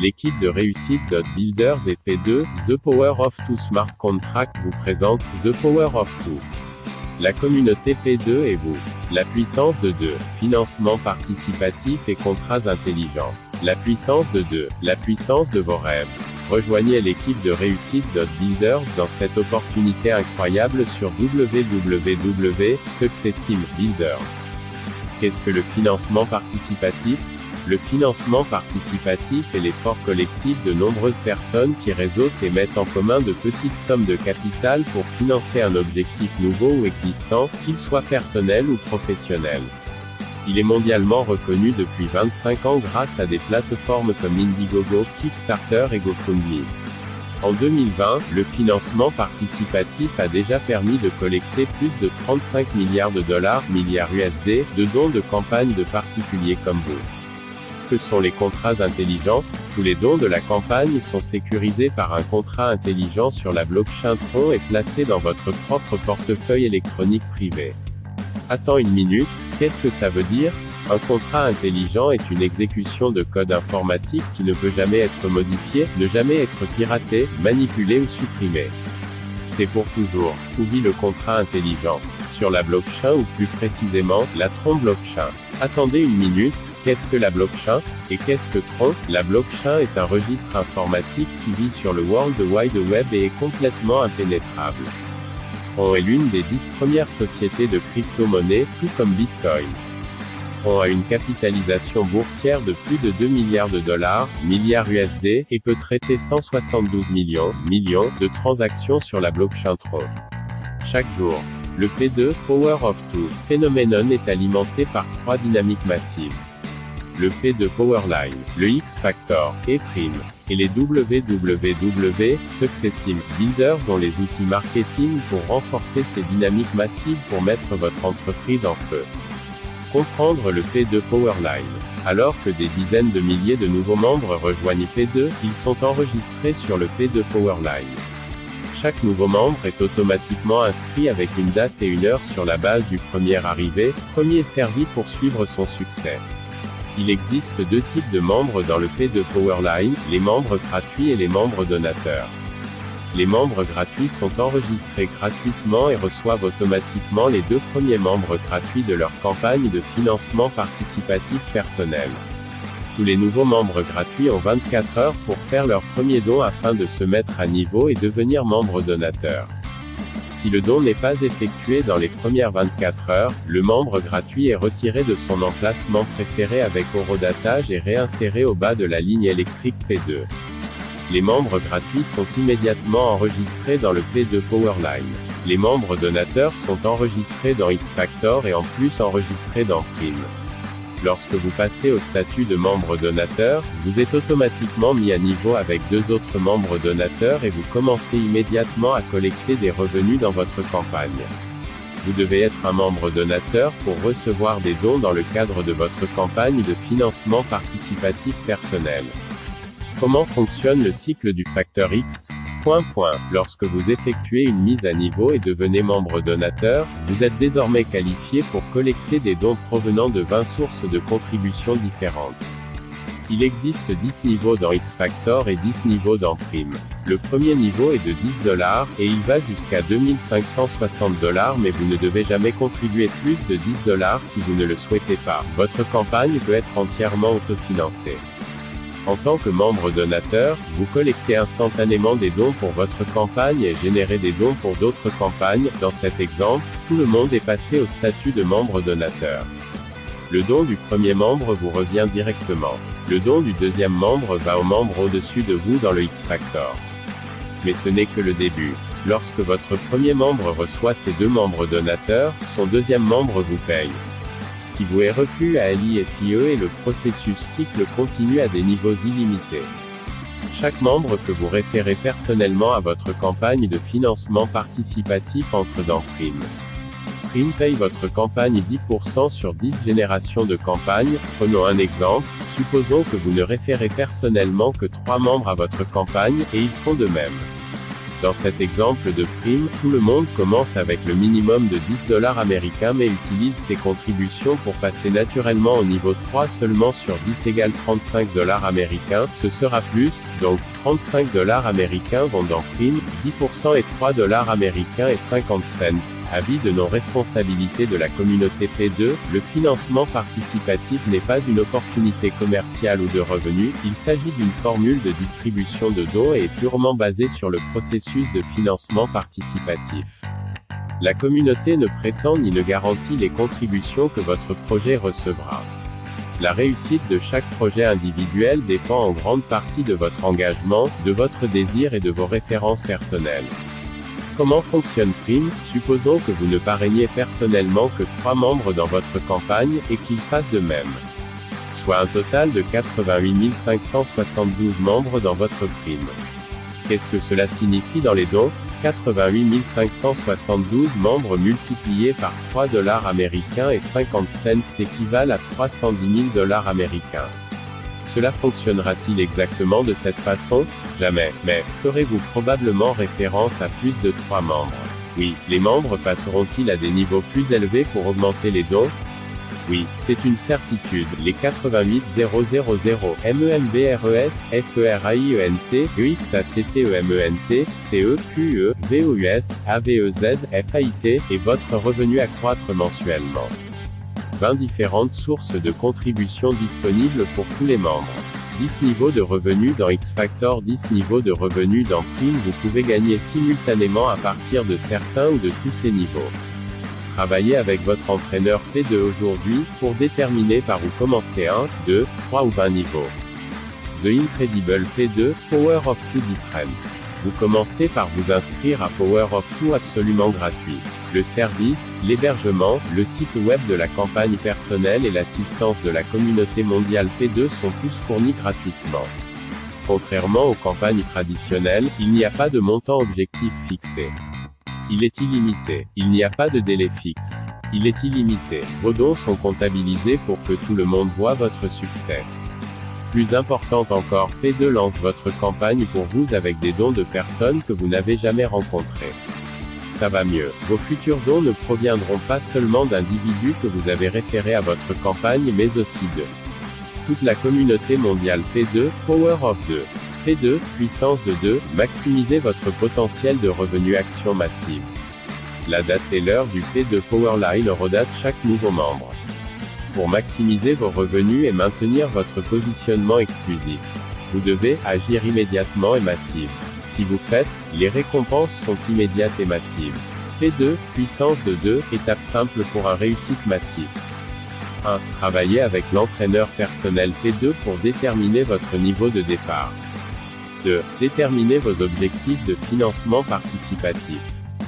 L'équipe de Réussite Builders et P2, The Power of Two Smart Contract vous présente The Power of Two. La communauté P2 et vous. La puissance de 2. Financement participatif et contrats intelligents. La puissance de 2. La puissance de vos rêves. Rejoignez l'équipe de Réussite Builders dans cette opportunité incroyable sur www.successteambuilders. Qu'est-ce que le financement participatif ? Le financement participatif est l'effort collectif de nombreuses personnes qui réseautent et mettent en commun de petites sommes de capital pour financer un objectif nouveau ou existant, qu'il soit personnel ou professionnel. Il est mondialement reconnu depuis 25 ans grâce à des plateformes comme Indiegogo, Kickstarter et GoFundMe. En 2020, le financement participatif a déjà permis de collecter plus de 35 milliards de dollars, milliards USD, de dons de campagne de particuliers comme vous. Que sont les contrats intelligents ? Tous les dons de la campagne sont sécurisés par un contrat intelligent sur la blockchain Tron et placés dans votre propre portefeuille électronique privé. Attends une minute, qu'est-ce que ça veut dire ? Un contrat intelligent est une exécution de code informatique qui ne peut jamais être modifié, ne jamais être piraté, manipulé ou supprimé. C'est pour toujours. Où vit le contrat intelligent ? Sur la blockchain ou plus précisément, la Tron blockchain. Attendez une minute, qu'est-ce que la blockchain ? Et qu'est-ce que Tron ? La blockchain est un registre informatique qui vit sur le World Wide Web et est complètement impénétrable. Tron est l'une des 10 premières sociétés de crypto-monnaie, tout comme Bitcoin. Tron a une capitalisation boursière de plus de 2 milliards de dollars, milliards USD, et peut traiter 172 millions de transactions sur la blockchain Tron. Chaque jour. Le P2, Power of Two, phénoménon est alimenté par 3 dynamiques massives. Le P2 Powerline, le X-Factor, E-Prime, et les www.successteambuilders ont les outils marketing pour renforcer ces dynamiques massives pour mettre votre entreprise en feu. Comprendre le P2 Powerline. Alors que des dizaines de milliers de nouveaux membres rejoignent P2, ils sont enregistrés sur le P2 Powerline. Chaque nouveau membre est automatiquement inscrit avec une date et une heure sur la base du premier arrivé, premier servi pour suivre son succès. Il existe 2 types de membres dans le P2 Powerline, les membres gratuits et les membres donateurs. Les membres gratuits sont enregistrés gratuitement et reçoivent automatiquement les 2 premiers membres gratuits de leur campagne de financement participatif personnel. Tous les nouveaux membres gratuits ont 24 heures pour faire leur premier don afin de se mettre à niveau et devenir membre donateur. Si le don n'est pas effectué dans les premières 24 heures, le membre gratuit est retiré de son emplacement préféré avec horodatage et réinséré au bas de la ligne électrique P2. Les membres gratuits sont immédiatement enregistrés dans le P2 Powerline. Les membres donateurs sont enregistrés dans X-Factor et en plus enregistrés dans Prime. Lorsque vous passez au statut de membre donateur, vous êtes automatiquement mis à niveau avec 2 autres membres donateurs et vous commencez immédiatement à collecter des revenus dans votre campagne. Vous devez être un membre donateur pour recevoir des dons dans le cadre de votre campagne de financement participatif personnel. Comment fonctionne le cycle du facteur X ? Lorsque vous effectuez une mise à niveau et devenez membre donateur, vous êtes désormais qualifié pour collecter des dons provenant de 20 sources de contributions différentes. Il existe 10 niveaux dans X-Factor et 10 niveaux dans Prime. Le premier niveau est de $10 et il va jusqu'à $2560 mais vous ne devez jamais contribuer plus de $10 si vous ne le souhaitez pas. Votre campagne peut être entièrement autofinancée. En tant que membre donateur, vous collectez instantanément des dons pour votre campagne et générez des dons pour d'autres campagnes. Dans cet exemple, tout le monde est passé au statut de membre donateur. Le don du premier membre vous revient directement. Le don du deuxième membre va au membre au-dessus de vous dans le X-Factor. Mais ce n'est que le début. Lorsque votre premier membre reçoit ses 2 membres donateurs, son deuxième membre vous paye. Qui vous est reclus à LIFIE et le processus cycle continue à des niveaux illimités. Chaque membre que vous référez personnellement à votre campagne de financement participatif entre dans Prime. Prime paye votre campagne 10% sur 10 générations de campagne. Prenons un exemple, supposons que vous ne référez personnellement que 3 membres à votre campagne, et ils font de même. Dans cet exemple de prime, tout le monde commence avec le minimum de 10 $ américains mais utilise ses contributions pour passer naturellement au niveau 3 seulement sur 10 égale 35 $ américains, ce sera plus, donc 35 $ américains vont dans prime, 10% et 3 $ américains et 50 cents. Avis de non-responsabilité de la communauté P2, le financement participatif n'est pas une opportunité commerciale ou de revenus, il s'agit d'une formule de distribution de dons et est purement basée sur le processus de financement participatif. La communauté ne prétend ni ne garantit les contributions que votre projet recevra. La réussite de chaque projet individuel dépend en grande partie de votre engagement, de votre désir et de vos références personnelles. Comment fonctionne Prime? Supposons que vous ne parrainiez personnellement que 3 membres dans votre campagne, et qu'ils fassent de même. Soit un total de 88 572 membres dans votre prime. Qu'est-ce que cela signifie dans les dons? 88 572 membres multipliés par 3 $ américains et 50 cents équivalent à 310 000 $ américains. Cela fonctionnera-t-il exactement de cette façon? Jamais, mais ferez-vous probablement référence à plus de 3 membres? Oui, les membres passeront-ils à des niveaux plus élevés pour augmenter les dons? Oui, c'est une certitude. Les 88 000 MEMBRES, FERAIENT, EXACTEMENT, CEQE, VOUS, AVEZ, FAIT, et votre revenu accroître mensuellement. 20 différentes sources de contributions disponibles pour tous les membres. 10 niveaux de revenus dans X-Factor, 10 niveaux de revenus dans Prime. Vous pouvez gagner simultanément à partir de certains ou de tous ces niveaux. Travaillez avec votre entraîneur P2 aujourd'hui, pour déterminer par où commencer 1, 2, 3 ou 20 niveaux. The Incredible P2, Power of Two Difference. Vous commencez par vous inscrire à Power of Two absolument gratuit. Le service, l'hébergement, le site web de la campagne personnelle et l'assistance de la communauté mondiale P2 sont tous fournis gratuitement. Contrairement aux campagnes traditionnelles, il n'y a pas de montant objectif fixé. Il est illimité. Il n'y a pas de délai fixe. Il est illimité. Vos dons sont comptabilisés pour que tout le monde voit votre succès. Plus important encore, P2 lance votre campagne pour vous avec des dons de personnes que vous n'avez jamais rencontrées. Ça va mieux. Vos futurs dons ne proviendront pas seulement d'individus que vous avez référés à votre campagne mais aussi de toute la communauté mondiale P2, Power of 2. P2, puissance de 2, maximisez votre potentiel de revenu action massive. La date et l'heure du P2 Powerline redate chaque nouveau membre. Pour maximiser vos revenus et maintenir votre positionnement exclusif, vous devez agir immédiatement et massive. Si vous faites, les récompenses sont immédiates et massives. P2, puissance de 2, étape simple pour un réussite massif. 1. Travaillez avec l'entraîneur personnel P2 pour déterminer votre niveau de départ. 2. Déterminez vos objectifs de financement participatif.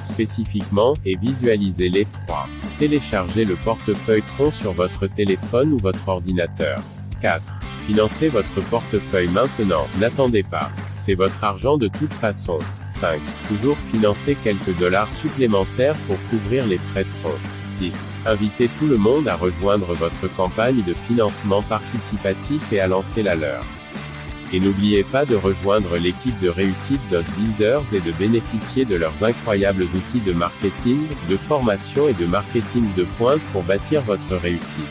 Spécifiquement, et visualisez-les. 3. Téléchargez le portefeuille Tron sur votre téléphone ou votre ordinateur. 4. Financez votre portefeuille maintenant, n'attendez pas. C'est votre argent de toute façon. 5. Toujours financer quelques dollars supplémentaires pour couvrir les frais Tron. 6. Invitez tout le monde à rejoindre votre campagne de financement participatif et à lancer la leur. Et n'oubliez pas de rejoindre l'équipe de réussite Builders et de bénéficier de leurs incroyables outils de marketing, de formation et de marketing de pointe pour bâtir votre réussite.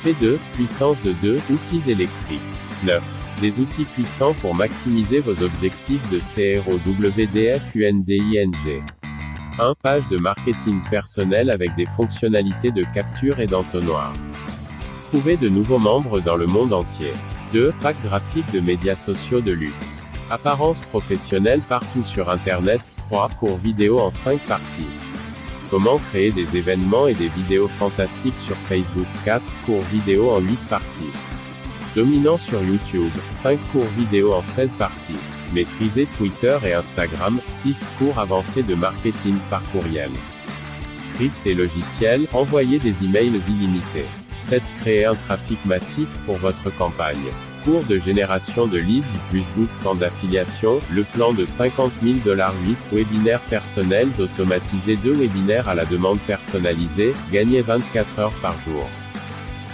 P2, puissance de 2, outils électriques. 9. Des outils puissants pour maximiser vos objectifs de CROWDFUNDING. 1. Page de marketing personnel avec des fonctionnalités de capture et d'entonnoir. Trouvez de nouveaux membres dans le monde entier. 2. Pack graphique de médias sociaux de luxe. Apparence professionnelle partout sur Internet. 3. Cours vidéo en 5 parties. Comment créer des événements et des vidéos fantastiques sur Facebook. 4. Cours vidéo en 8 parties. Dominant sur YouTube. 5 cours vidéo en 16 parties. Maîtriser Twitter et Instagram. 6 cours avancés de marketing par courriel. Script et logiciel. Envoyer des emails illimités. 7. Créer un trafic massif pour votre campagne. Cours de génération de leads plus bootcamp d'affiliation. Le plan de 50 000 $. 8 webinaires personnels d'automatiser 2 webinaires à la demande personnalisée. Gagner 24 heures par jour.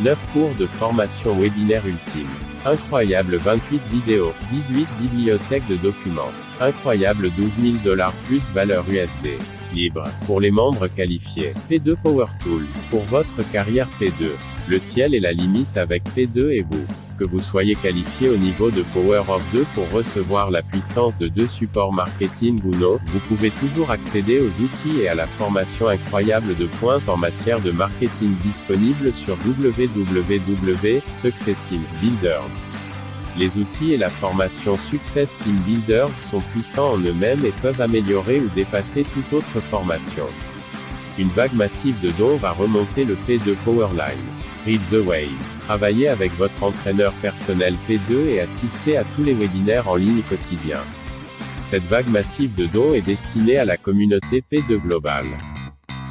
9 cours de formation webinaire ultime. Incroyable 28 vidéos, 18 bibliothèques de documents. Incroyable 12 000 $ plus valeur USD. Libre, pour les membres qualifiés. P2 Power Tool, pour votre carrière P2. Le ciel est la limite avec P2 et vous. Que vous soyez qualifié au niveau de Power of 2 pour recevoir la puissance de 2 supports marketing ou non, vous pouvez toujours accéder aux outils et à la formation incroyable de pointe en matière de marketing disponible sur www.Success Team Builder. Les outils et la formation Success Team Builder sont puissants en eux-mêmes et peuvent améliorer ou dépasser toute autre formation. Une vague massive de dons va remonter le P2 Powerline. Ride the Wave. Travaillez avec votre entraîneur personnel P2 et assistez à tous les webinaires en ligne quotidiens. Cette vague massive de dons est destinée à la communauté P2 globale.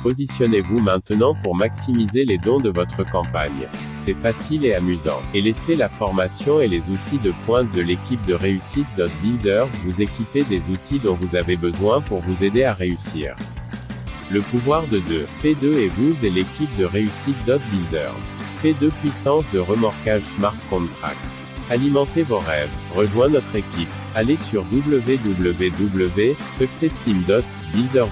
Positionnez-vous maintenant pour maximiser les dons de votre campagne. C'est facile et amusant. Et laissez la formation et les outils de pointe de l'équipe de Réussite.Builder vous équiper des outils dont vous avez besoin pour vous aider à réussir. Le pouvoir de 2. P2 et vous et l'équipe de Réussite.Builder. P2 puissance de remorquage Smart Contract. Alimentez vos rêves. Rejoins notre équipe. Allez sur www.successteam.builder.